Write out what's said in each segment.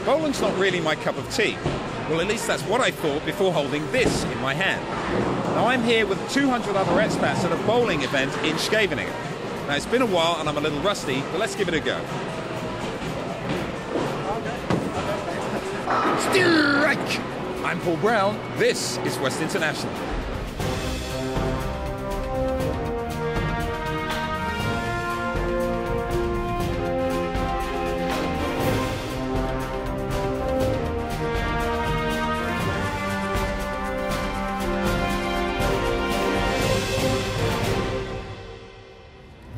Bowling's not really my cup of tea. Well, at least that's what I thought before holding this in my hand. Now I'm here with 200 other expats at a bowling event in Scheveningen. Now it's been a while and I'm a little rusty, but let's give it a go. Strike! I'm Paul Brown, this is West International.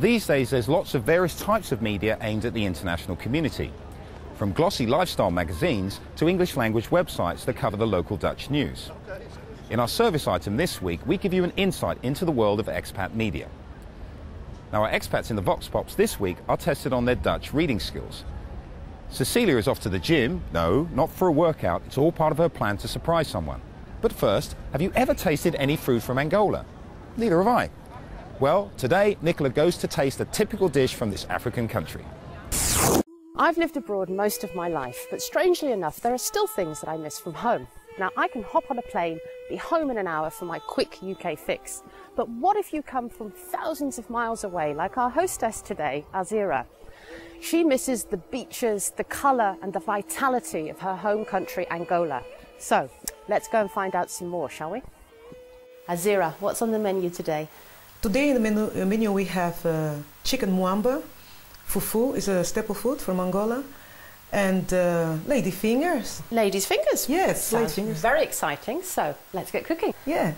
These days there's lots of various types of media aimed at the international community, from glossy lifestyle magazines to English language websites that cover the local Dutch news. In our service item this week, we give you an insight into the world of expat media. Now our expats in the Vox Pops this week are tested on their Dutch reading skills. Cecilia is off to the gym. No, not for a workout, it's all part of her plan to surprise someone. But first, have you ever tasted any food from Angola? Neither have I. Well, today Nicola goes to taste a typical dish from this African country. I've lived abroad most of my life, but strangely enough, there are still things that I miss from home. Now, I can hop on a plane, be home in an hour for my quick UK fix. But what if you come from thousands of miles away, like our hostess today, Alzira? She misses the beaches, the colour and the vitality of her home country, Angola. So, let's go and find out some more, shall we? Alzira, what's on the menu today? Today in the menu we have chicken muamba, fufu is a staple food from Angola, and lady fingers. Ladies' fingers? Yes, lady fingers. Very exciting, so let's get cooking. Yeah.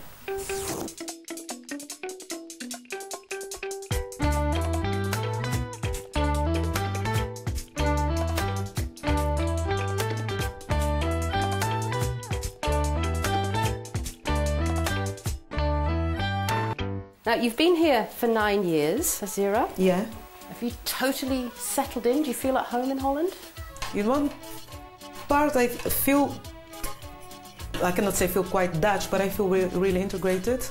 Now, you've been here for 9 years, Alzira. Yeah. Have you totally settled in? Do you feel at home in Holland? In one part I feel, I cannot say feel quite Dutch, but I feel really integrated.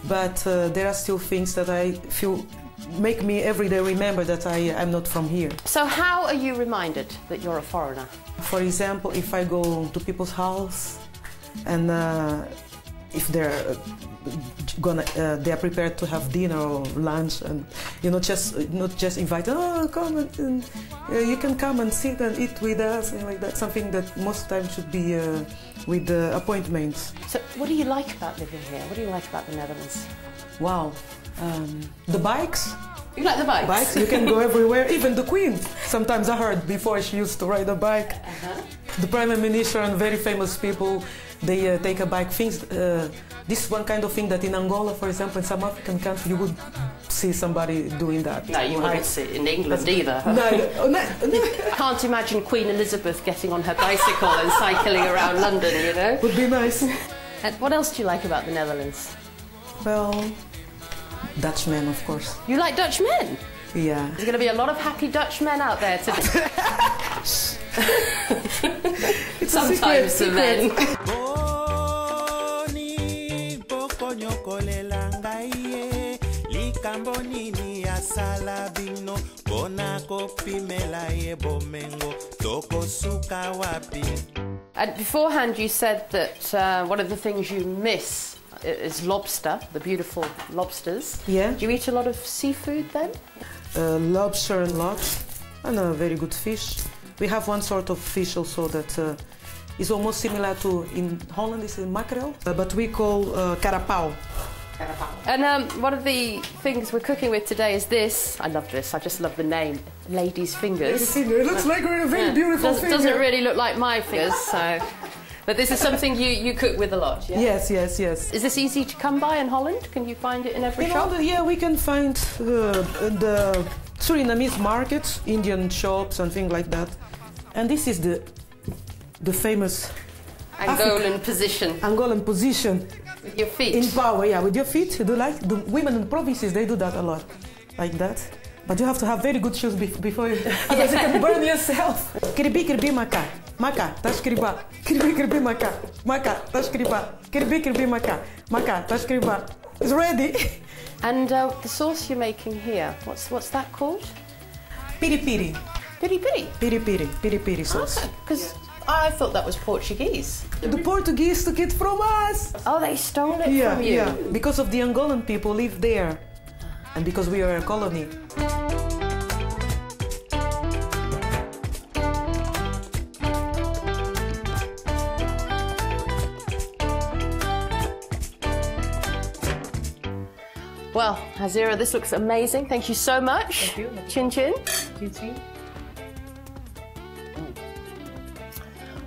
But there are still things that I feel make me every day remember that I'm not from here. So how are you reminded that you're a foreigner? For example, if I go to people's house and if they're they are prepared to have dinner or lunch, and not just invite, oh, come and you can come and sit and eat with us, and like that. Something that most times should be with appointments. So what do you like about living here? What do you like about the Netherlands? Wow, the bikes. You like the bikes? Bikes, you can go everywhere. Even the Queen. Sometimes I heard before she used to ride a bike. The Prime Minister and very famous people, they take a bike. This is one kind of thing that in Angola, for example, in some African countries, you would see somebody doing that. No, you wouldn't see it in England either. No. Can't imagine Queen Elizabeth getting on her bicycle and cycling around London, you know? Would be nice. And what else do you like about the Netherlands? Well, Dutchmen, of course. You like Dutch men? Yeah. There's going to be a lot of happy Dutch men out there today. It's sometimes the men. And beforehand you said that one of the things you miss is lobster, the beautiful lobsters. Yeah. Do you eat a lot of seafood then? Lobster and lots, and a very good fish. We have one sort of fish also that is almost similar to, in Holland is mackerel, but we call carapau. And one of the things we're cooking with today is this. I love this, I just love the name, lady's fingers. Lady's finger. It looks like a very beautiful finger. Doesn't really look like my fingers, so... But this is something you cook with a lot, yeah? Yes, yes, yes. Is this easy to come by in Holland? Can you find it in every shop? Holland, yeah, we can find the Surinamese markets, Indian shops and things like that. And this is the famous Angolan position. Angolan position. With your feet. In power, yeah, with your feet. You do like the women in provinces, they do that a lot, like that. But you have to have very good shoes before you, otherwise you can burn yourself. Kiribi kiribi maka, maka tash kiriba, kiribi kiribi maka, maka tash kiriba, kiribi kiribi maka, maka tash kiriba. It's ready. And the sauce you're making here, what's that called? Piri piri. Piri piri? Piri piri, piri piri sauce. Because I thought that was Portuguese. The Portuguese took it from us. Oh, they stole it from you? Yeah, because of the Angolan people live there. And because we are a colony. Well, Alzira, this looks amazing. Thank you so much. Thank you. Chin chin. Chin chin.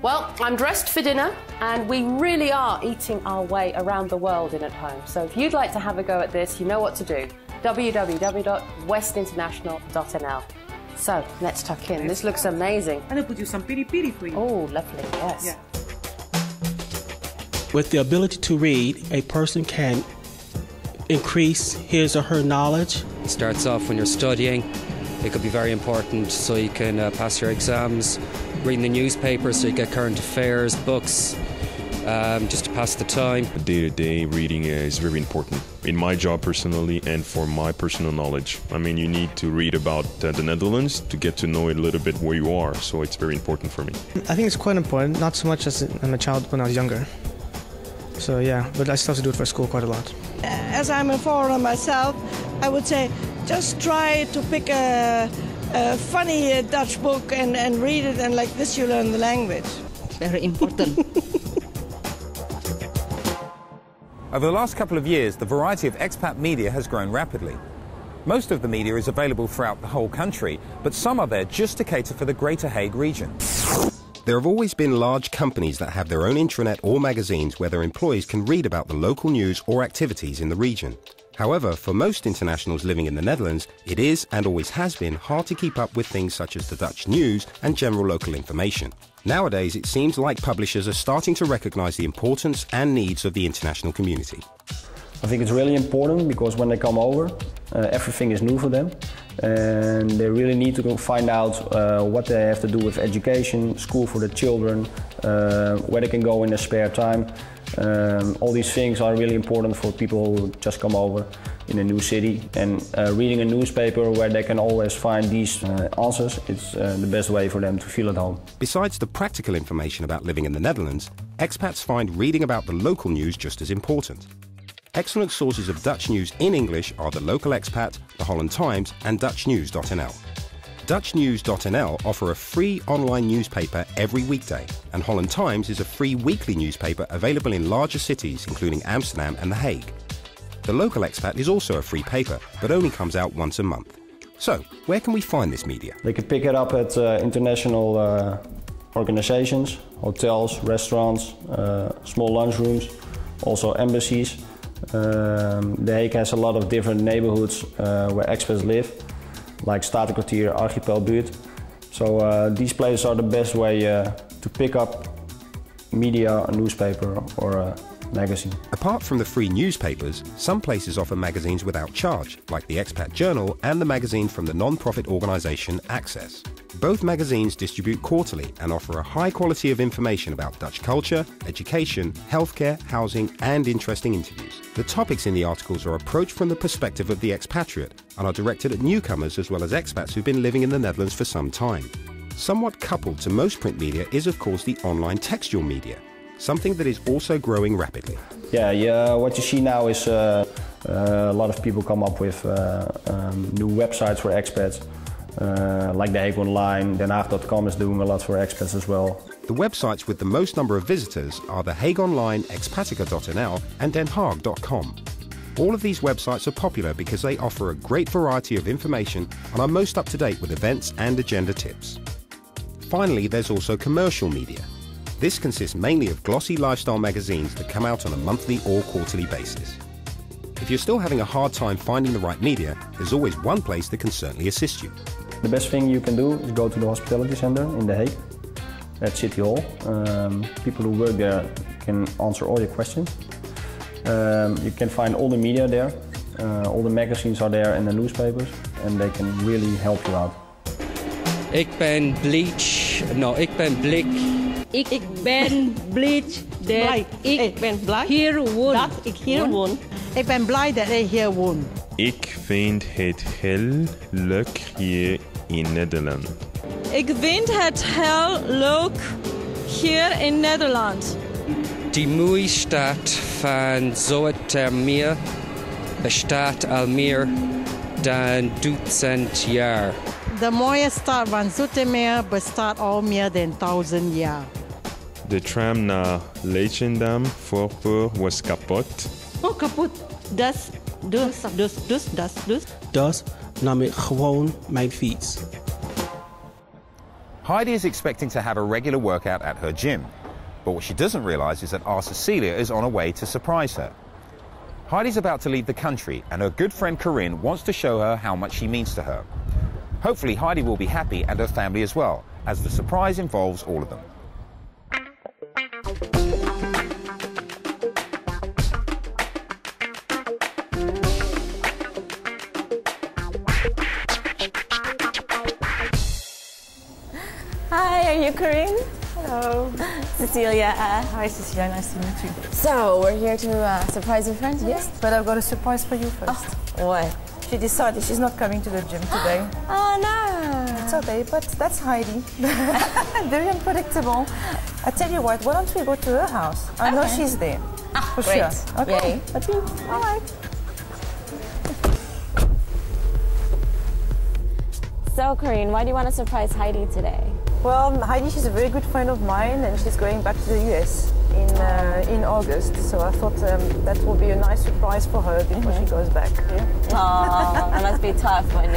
Well, I'm dressed for dinner, and we really are eating our way around the world in at home. So if you'd like to have a go at this, you know what to do. www.westinternational.nl. So let's tuck in. This looks amazing. And I'll put you some piri piri for you. Oh, lovely, yes. Yeah. With the ability to read, a person can increase his or her knowledge. It starts off when you're studying. It could be very important so you can pass your exams, reading the newspaper so you get current affairs, books, just to pass the time. Day-to-day reading is very important in my job personally and for my personal knowledge. I mean, you need to read about the Netherlands to get to know a little bit where you are, so it's very important for me. I think it's quite important, not so much as I'm a child when I was younger. So yeah, but I still have to do it for school quite a lot. As I'm a foreigner myself, I would say just try to pick a funny Dutch book and read it, and like this you learn the language. Very important. Over the last couple of years, the variety of expat media has grown rapidly. Most of the media is available throughout the whole country, but some are there just to cater for the Greater Hague region. There have always been large companies that have their own intranet or magazines where their employees can read about the local news or activities in the region. However, for most internationals living in the Netherlands, it is, and always has been, hard to keep up with things such as the Dutch news and general local information. Nowadays, it seems like publishers are starting to recognise the importance and needs of the international community. I think it's really important because when they come over, everything is new for them. And they really need to go find out what they have to do with education, school for the children, where they can go in their spare time. All these things are really important for people who just come over in a new city. And reading a newspaper where they can always find these answers, it's the best way for them to feel at home. Besides the practical information about living in the Netherlands, expats find reading about the local news just as important. Excellent sources of Dutch news in English are the Local Expat, the Holland Times and DutchNews.nl. DutchNews.nl offer a free online newspaper every weekday, and Holland Times is a free weekly newspaper available in larger cities including Amsterdam and The Hague. The Local Expat is also a free paper, but only comes out once a month. So, where can we find this media? They can pick it up at international organizations, hotels, restaurants, small lunchrooms, also embassies. The Hague has a lot of different neighborhoods where expats live, like Statenkwartier, Archipelbuurt. So these places are the best way to pick up media, a newspaper or a magazine. Apart from the free newspapers, some places offer magazines without charge, like the Expat Journal and the magazine from the non-profit organisation Access. Both magazines distribute quarterly and offer a high quality of information about Dutch culture, education, healthcare, housing and interesting interviews. The topics in the articles are approached from the perspective of the expatriate and are directed at newcomers as well as expats who've been living in the Netherlands for some time. Somewhat coupled to most print media is of course the online textual media, something that is also growing rapidly. Yeah, what you see now is a lot of people come up with new websites for expats. Like the Hague Online, denhaag.com is doing a lot for expats as well. The websites with the most number of visitors are the Hague Online, expatica.nl and denhaag.com. All of these websites are popular because they offer a great variety of information and are most up to date with events and agenda tips. Finally, there's also commercial media. This consists mainly of glossy lifestyle magazines that come out on a monthly or quarterly basis. If you're still having a hard time finding the right media, there's always one place that can certainly assist you. The best thing you can do is go to the hospitality center in The Hague, at City Hall. People who work there can answer all your questions. You can find all the media there, all the magazines are there and the newspapers, and they can really help you out. Ik ben blik. Ik ben blij dat ik ben blij hier woon. dat ik hier woon. Ik ben blij dat ik hier woon. Ik vind het heel leuk hier in Nederland. Ik vind het heel leuk hier in Nederland. Die mooie stad van Zoetermeer bestaat al meer dan 1000 jaar. De mooie stad van Zoetermeer bestaat al meer dan 1000 jaar. De tram naar Leidschendam voorpeur was kapot. Oh, kapot. Dus nam ik gewoon mijn fiets. Heidi is expecting to have a regular workout at her gym, but what she doesn't realize is that our Cecilia is on her way to surprise her. Heidi's about to leave the country, and her good friend Carine wants to show her how much she means to her. Hopefully Heidi will be happy and her family as well, as the surprise involves all of them. Hi, are you Carine? Hello. Cecilia. Hi, Cecilia. Nice to meet you. So, we're here to surprise your friend today? Yes, but I've got a surprise for you first. Oh, what? She decided she's not coming to the gym today. Oh, no. It's okay, but that's Heidi. Very unpredictable. I tell you what, why don't we go to her house? I know she's there. For great. sure. Okay. Yay. All right. So, Carine, why do you want to surprise Heidi today? Well, Heidi, she's a very good friend of mine, and she's going back to the US in August. So I thought that will be a nice surprise for her before she goes back. Yeah? Oh, that must be tough when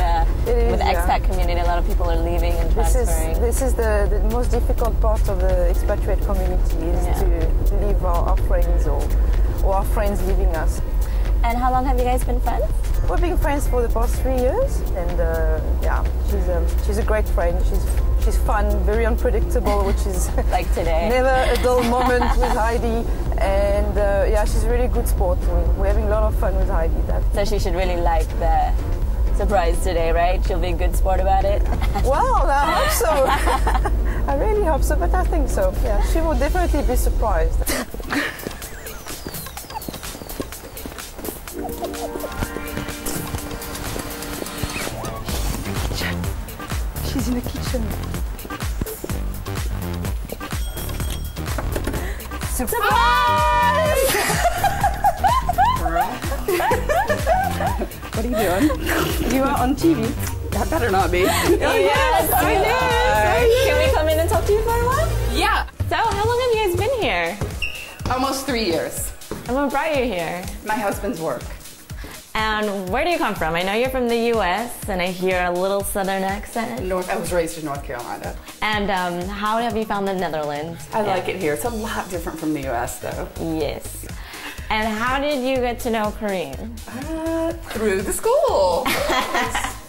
with the expat community, a lot of people are leaving and transferring. This is the most difficult part of the expatriate community is to leave our friends or our friends leaving us. And how long have you guys been friends? We've been friends for the past 3 years, and yeah, she's a great friend. She's fun, very unpredictable, which is like today. Never a dull moment with Heidi, and yeah, she's a really good sport. We're having a lot of fun with Heidi. So she should really like the surprise today, right? She'll be a good sport about it. Well, I hope so. I really hope so, but I think so. Yeah, she will definitely be surprised. She's in the kitchen. Surprise! What are you doing? You are on TV. That better not be. Yes, I know. Can we come in and talk to you for a while? Yeah. So, how long have you guys been here? Almost 3 years. And what brought you here? My husband's work. And where do you come from? I know you're from the U.S., and I hear a little southern accent. I was raised in North Carolina. And how have you found the Netherlands? I like it here. It's a lot different from the U.S., though. Yes. And how did you get to know Carine? Through the school.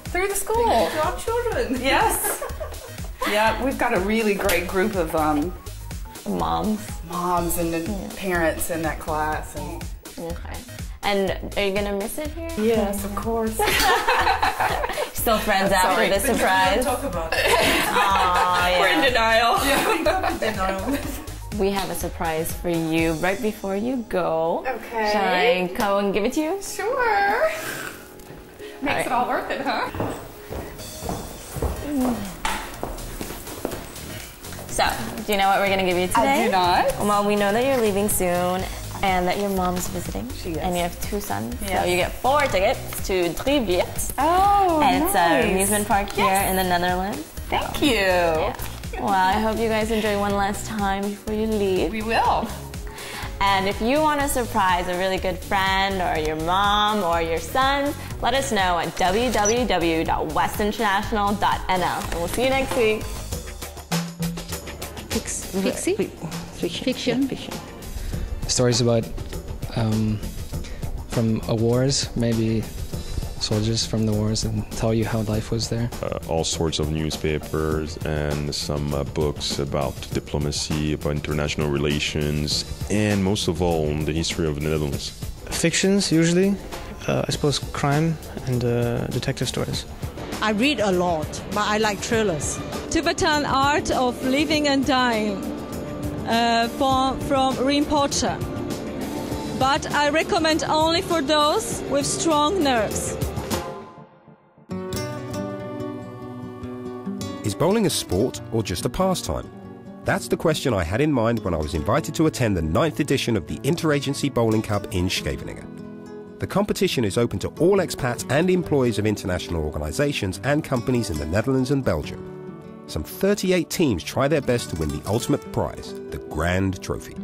Through the school. To our children. Yes. Yeah, we've got a really great group of moms and parents in that class. And okay. And are you gonna miss it here? Yes, of course. Still friends after the surprise? Don't talk about it. Oh, yeah. We're in denial. Yeah, in denial. We have a surprise for you right before you go. Okay. Shall I go and give it to you? Sure. Makes it all worth it, huh? So, do you know what we're gonna give you today? I do not. Well, we know that you're leaving soon and that your mom's visiting. She is. And you have 2 sons. Yes. So you get 4 tickets to Triviet. Oh, and it's nice. an amusement park here in the Netherlands. Thank you. Yeah. Well, I hope you guys enjoy one last time before you leave. We will. And if you want to surprise a really good friend or your mom or your son, let us know at www.westinternational.nl. And we'll see you next week. Fiction. Stories about from wars, maybe soldiers from the wars, and tell you how life was there. All sorts of newspapers and some books about diplomacy, about international relations, and most of all, the history of the Netherlands. Fictions, usually. I suppose crime and detective stories. I read a lot, but I like thrillers. Tibetan art of living and dying from Rinpoche. But I recommend only for those with strong nerves. Is bowling a sport or just a pastime? That's the question I had in mind when I was invited to attend the 9th edition of the Interagency Bowling Cup in Scheveningen. The competition is open to all expats and employees of international organisations and companies in the Netherlands and Belgium. Some 38 teams try their best to win the ultimate prize, the Grand Trophy.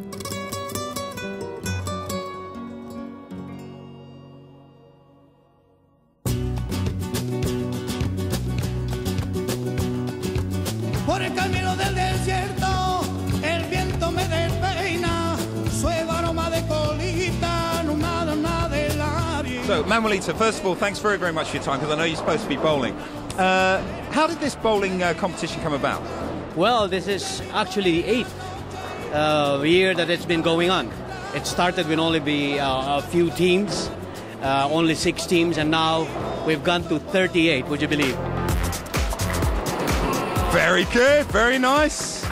Por el camino del desierto, el viento me despeina, suave aroma de colita, nada del área. So, Manuelito, first of all, thanks very, very much for your time, because I know you're supposed to be bowling. How did this bowling competition come about? Well, this is actually the 8th year that it's been going on. It started with only a few teams, only 6 teams, and now we've gone to 38, would you believe? Very good, very nice.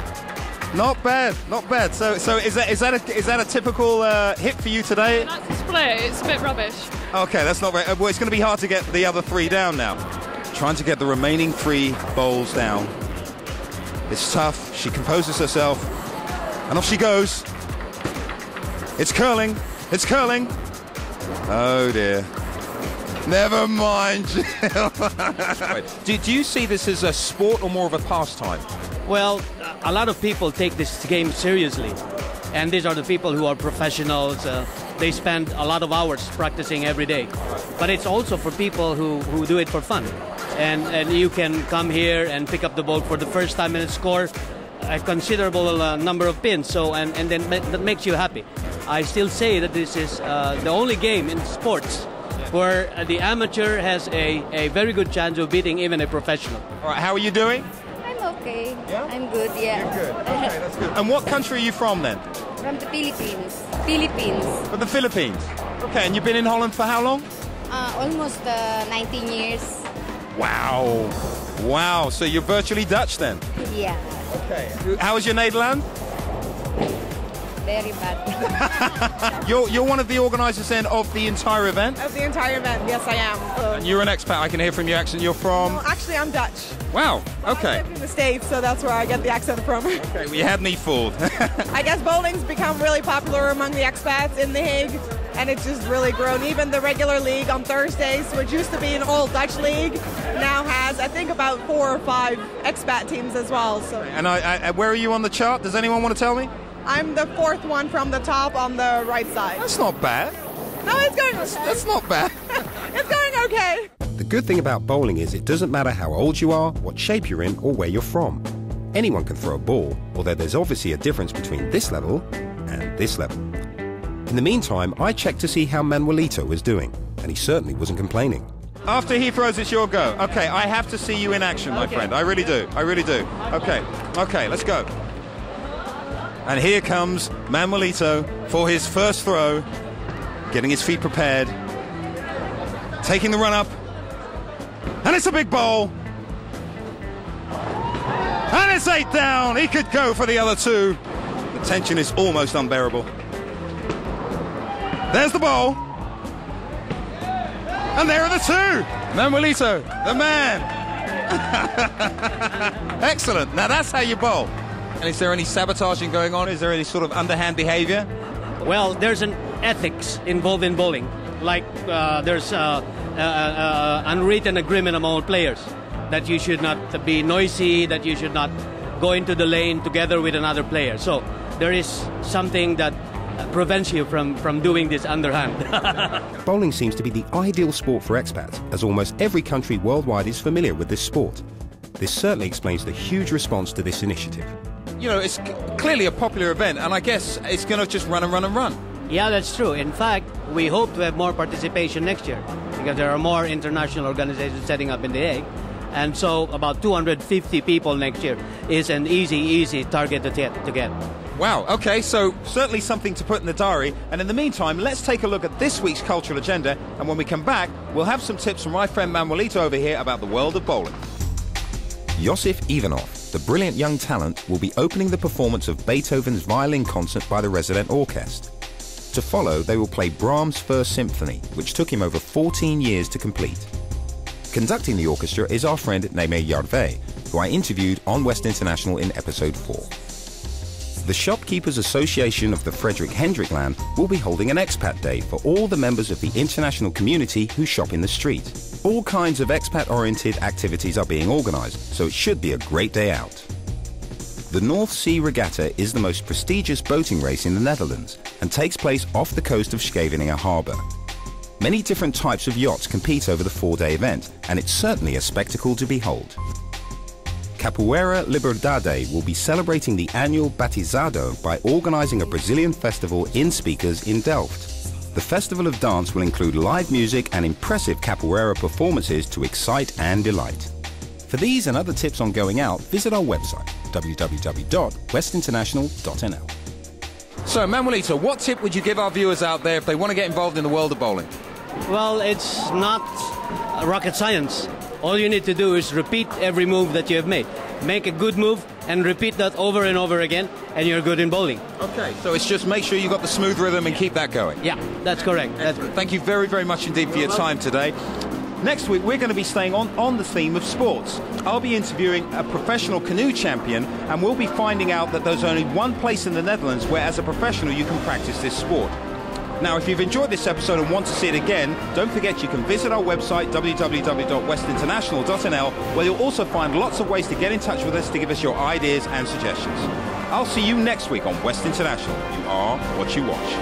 Not bad, not bad. So is that a typical hit for you today? That's a split. It's a bit rubbish. Okay, that's not very. Well, it's going to be hard to get the other 3 down now. Trying to get the remaining 3 bowls down. It's tough. She composes herself, and off she goes. It's curling. It's curling. Oh dear. Never mind. Do you see this as a sport or more of a pastime? Well, a lot of people take this game seriously, and these are the people who are professionals. They spend a lot of hours practicing every day. But it's also for people who do it for fun. And you can come here and pick up the ball for the first time and score a considerable number of pins. So and then that makes you happy. I still say that this is the only game in sports where the amateur has a very good chance of beating even a professional. All right, how are you doing? I'm okay. Yeah? I'm good, yeah. You're good. Okay, that's good. And what country are you from then? From the Philippines. Philippines. From the Philippines. Okay, and you've been in Holland for how long? Almost 19 years. Wow. Wow, so you're virtually Dutch then? Yeah. Okay. How was your Nederland? Very bad. You're one of the organisers then of the entire event? Of the entire event, yes I am. And you're an expat, I can hear from your accent. You're from? No, actually I'm Dutch. Wow, okay. I live in the States, so that's where I get the accent from. Okay, well you had me fooled. I guess bowling's become really popular among the expats in The Hague, and it's just really grown. Even the regular league on Thursdays, which used to be an old Dutch league, now has, I think, about 4 or 5 expat teams as well. So. And where are you on the chart? Does anyone want to tell me? I'm the 4th one from the top on the right side. That's not bad. No, it's going okay. That's not bad. It's going okay. The good thing about bowling is it doesn't matter how old you are, what shape you're in, or where you're from. Anyone can throw a ball, although there's obviously a difference between this level and this level. In the meantime, I checked to see how Manuelito was doing, and he certainly wasn't complaining. After he throws, it's your go. Okay, I have to see you in action, my friend. I really do. I really do. Okay, let's go. And here comes Manuelito for his first throw, getting his feet prepared, taking the run up, and it's a big bowl. And it's 8 down. He could go for the other 2. The tension is almost unbearable. There's the bowl. And there are the 2. Manuelito, the man. Excellent. Now that's how you bowl. And is there any sabotaging going on? Is there any sort of underhand behavior? Well, there's an ethics involved in bowling. Like there's unwritten agreement among players that you should not be noisy, that you should not go into the lane together with another player. So there is something that prevents you from doing this underhand. Bowling seems to be the ideal sport for expats, as almost every country worldwide is familiar with this sport. This certainly explains the huge response to this initiative. You know, it's clearly a popular event, and I guess it's going to just run and run and run. Yeah, that's true. In fact, we hope to have more participation next year, because there are more international organizations setting up in The Hague. And so about 250 people next year is an easy target to get. Wow, okay, so certainly something to put in the diary. And in the meantime, let's take a look at this week's cultural agenda. And when we come back, we'll have some tips from my friend Manuelito over here about the world of bowling. Josif Ivanov, the brilliant young talent, will be opening the performance of Beethoven's violin concert by the resident orchestra. To follow, they will play Brahms' First Symphony, which took him over 14 years to complete. Conducting the orchestra is our friend Neme Jarve, who I interviewed on West International in episode 4. The Shopkeepers Association of the Frederik Hendrik Land will be holding an expat day for all the members of the international community who shop in the street. All kinds of expat-oriented activities are being organised, so it should be a great day out. The North Sea Regatta is the most prestigious boating race in the Netherlands and takes place off the coast of Scheveningen harbour. Many different types of yachts compete over the 4-day event, and it's certainly a spectacle to behold. Capoeira Liberdade will be celebrating the annual Batizado by organising a Brazilian festival in Speakers in Delft. The Festival of Dance will include live music and impressive capoeira performances to excite and delight. For these and other tips on going out, visit our website, www.westinternational.nl. So, Manuelito, what tip would you give our viewers out there if they want to get involved in the world of bowling? Well, it's not rocket science. All you need to do is repeat every move that you have made. Make a good move and repeat that over and over again, and you're good in bowling. Okay, so it's just make sure you've got the smooth rhythm and keep that going. Yeah, that's correct. Thank you very, very much indeed for your time today. Next week, we're going to be staying on the theme of sports. I'll be interviewing a professional canoe champion, and we'll be finding out that there's only one place in the Netherlands where, as a professional, you can practice this sport. Now, if you've enjoyed this episode and want to see it again, don't forget you can visit our website, www.westinternational.nl, where you'll also find lots of ways to get in touch with us to give us your ideas and suggestions. I'll see you next week on West International. You are what you watch.